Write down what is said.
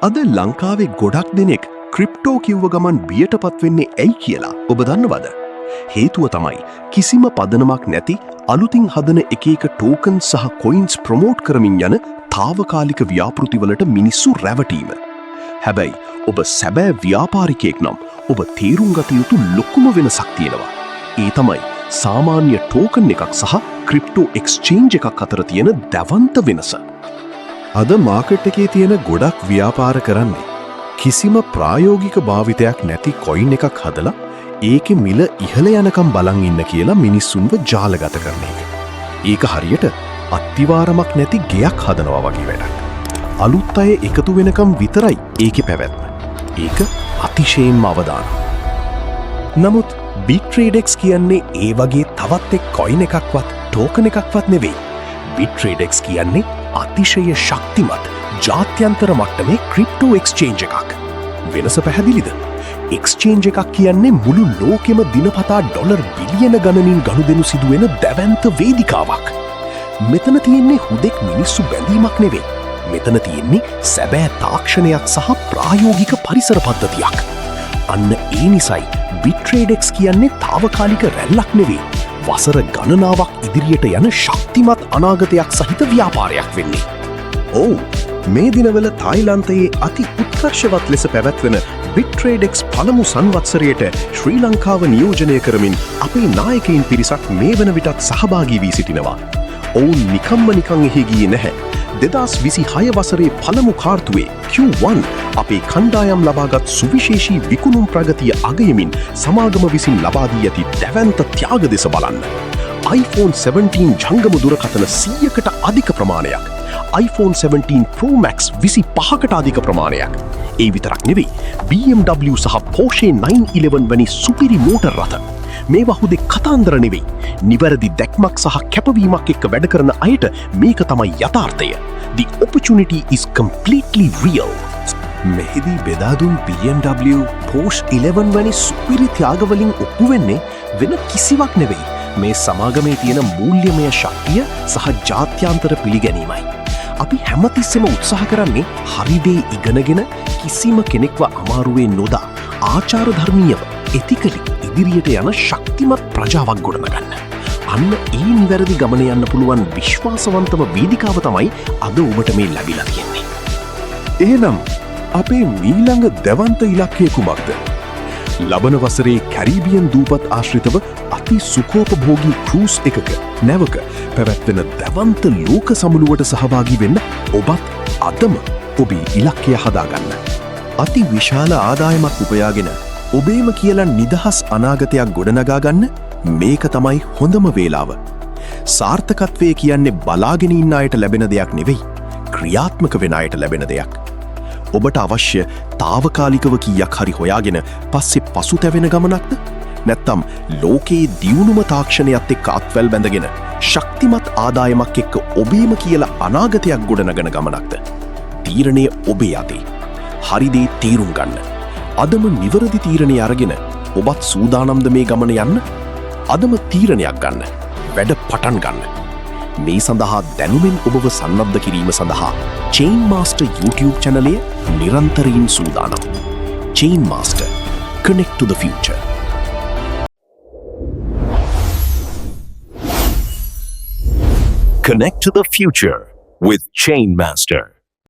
අද ලංකාවේ ගොඩක් දෙනෙක් ක්‍රිප්ටෝ කිව්ව ගමන් බියටපත් වෙන්නේ ඇයි කියලා ඔබ දන්නවද? හේතුව තමයි කිසිම පදනමක් නැති අලුතින් හදන එක ටෝකන් සහ කොයින්ස් ප්‍රමෝට් කරමින් යන තාවකාලික ව්‍යාපෘතිවලට මිනිස්සු රැවටීම. හැබැයි ඔබ සැබෑ ව්‍යාපාරිකයෙක් නම් ඔබ තේරුම් ගත යුතු ලොකුම වෙනසක් තියෙනවා. ඒ තමයි සාමාන්‍ය ටෝකන් එකක් සහ ක්‍රිප්ටෝ එක්ස්චේන්ජ් එකක් අතර තියෙන දැවන්ත වෙනස. අද මාකට් එකේ තියෙන ගොඩක් ව්‍යාපාර කරන්නේ කිසිම ප්‍රායෝගික භාවිතයක් නැති කොයින් එකක් හදලා ඒකේ මිල ඉහළ යනකම් බලන් ඉන්න කියලා මිනිස්සුන්ව ජාලගත කරන එක. ඒක හරියට අත්තිවාරමක් නැති ගෙයක් හදනවා වගේ වැඩක්. අලුත් අය එකතු වෙනකම් විතරයි ඒකේ පැවැත්ම. ඒක අතිශයින්ම අවදානම්. නමුත් BitTradex කියන්නේ ඒ වගේ තවත් එක් කොයින් එකක්වත් ටෝකන් එකක්වත් නෙවෙයි. BitTradex කියන්නේ අතිශය ශක්තිමත් ජාත්‍යන්තර මට්ටමේ ක්‍රිප්ටෝ එක්ස්චේන්ජ් එකක්. වෙනස පැහැදිලිද? එක්ස්චේන්ජ් එකක් කියන්නේ මුළු ලෝකෙම දිනපතා ඩොලර් බිලියන ගණනින් ගනුදෙනු සිදුවෙන දැවැන්ත වේදිකාවක්. මෙතන තියෙන්නේ හුදෙක් මිනිස්සු බැඳීමක් නෙවෙයි. මෙතන තියෙන්නේ සැබෑ තාක්ෂණයක් සහ ප්‍රායෝගික පරිසර පද්ධතියක්. අන්න ඒ නිසයි BitTradex කියන්නේ තාවකාලික රැල්ලක් නෙවෙයි. වසර ගණනාවක් ඉදිරියට යන ශක්තිමත් අනාගතයක් සහිත ව්‍යාපාරයක් වෙන්නේ. ඔව්, මේ දිනවල තායිලන්තයේ අති උත්කර්ෂවත් ලෙස පැවැත්වෙන BitTradex පළමු සංවත්සරයට ශ්‍රී ලංකාව නියෝජනය කරමින් අපේ නායකයින් පිරිසක් මේ වන විටත් සහභාගී වී සිටිනවා. ඔවුන් නිකම්ම නිකං එහි ගියේ නැහැ. 2026 වසරේ පළමු කාර්තුවේ Q1 අපේ කණ්ඩායම් ලබාගත් සුවිශේෂී විකුණුම් ප්‍රගතිය අගයමින් සමාගම විසින් ලබා දී ඇති දැවැන්ත ත්‍යාග දෙස බලන්න. iPhone 17 ජංගම දුරකථන 100කට අධික ප්‍රමාණයක්. iPhone 17 Pro Max 25කට අධික ප්‍රමාණයක්. ඒ විතරක් නෙවෙයි, BMW සහ Porsche 911 වැනි සුපිරි මෝටර් රථ. මේ වහුදේ කතාන්දර නෙවෙයි. නිවැරදි දැක්මක් සහ කැපවීමක් එක්ක වැඩ කරන අයට මේක තමයි යථාර්ථය. The opportunity is completely real. මෙහිදී බෙදාදුන් BMW Porsche 11 වැනි සුපිරි ත්‍යාගවලින් ඔප්පු වෙන්නේ වෙන කිසිවක් නෙවෙයි. මේ සමාගමේ තියෙන මූල්‍යමය ශක්තිය සහ ජාත්‍යන්තර පිළිගැනීමයි. අපි හැමතිස්සෙම උත්සාහ කරන්නේ හරිදේ ඉගෙනගෙන කිසිම කෙනෙක්ව අමාරුවේ නොදා ආචාර ධර්මීයව එතිකලි ඉදිරියට යන ශක්තිමත් ප්‍රජාවක් ගොඩනගන්න. අන්න ඒ නිවැරදි ගමන යන්න පුළුවන් විශ්වාසවන්තම වේදිකාව තමයි අද ඔබට මේ ලැබිලා තියෙන්නේ. එහෙනම් අපේ මීළඟ දැවන්ත ඉලක්කය කුමක්ද? ලබන වසරේ කැරිබියන් දූපත් ආශ්‍රිතව අති සුඛෝපභෝගී ක්‍රූස් එකක නැවක පැවැත්වෙන දැවන්ත ලෝක සමුළුවට සහභාගී වෙන්න ඔබත් අදම ඔබේ ඉලක්කය හදාගන්න. අති විශාල ආදායමක් උපයාගෙන ඔබේම කියලා නිදහස් අනාගතයක් ගොඩනගා ගන්න මේක තමයි හොඳම වේලාව. සාර්ථකත්වය කියන්නේ බලාගෙන ඉන්න අයට ලැබෙන දෙයක් නෙවෙයි, ක්‍රියාත්මක වෙන අයට ලැබෙන දෙයක්. ඔබට අවශ්‍ය තාවකාලිකව කීයක් හරි හොයාගෙන පස්සේ පසුතැවෙන ගමනක්ද? නැත්තම් ලෝකයේ දියුණුම තාක්ෂණයත් එක්ක අත්වැල් බැඳගෙන ශක්තිමත් ආදායමක් එක්ක ඔබේම කියලා අනාගතයක් ගොඩනගන ගමනක්ද? තීරණය ඔබේ අතේ. හරි දේ තේරුම් ගන්න. අදම නිවැරදි තීරණය අරගෙන ඔබත් සූදානම්ද මේ ගමන යන්න? අදම තීරණයක් ගන්න. වැඩ පටන් ගන්න. මේ සඳහා දැනුමින් ඔබව සන්නද්ධ කිරීම සඳහා Chain Master YouTube channelය නිරන්තරයෙන් සූදානම්. Chain Master, connect to the future. Connect to the future with Chain Master.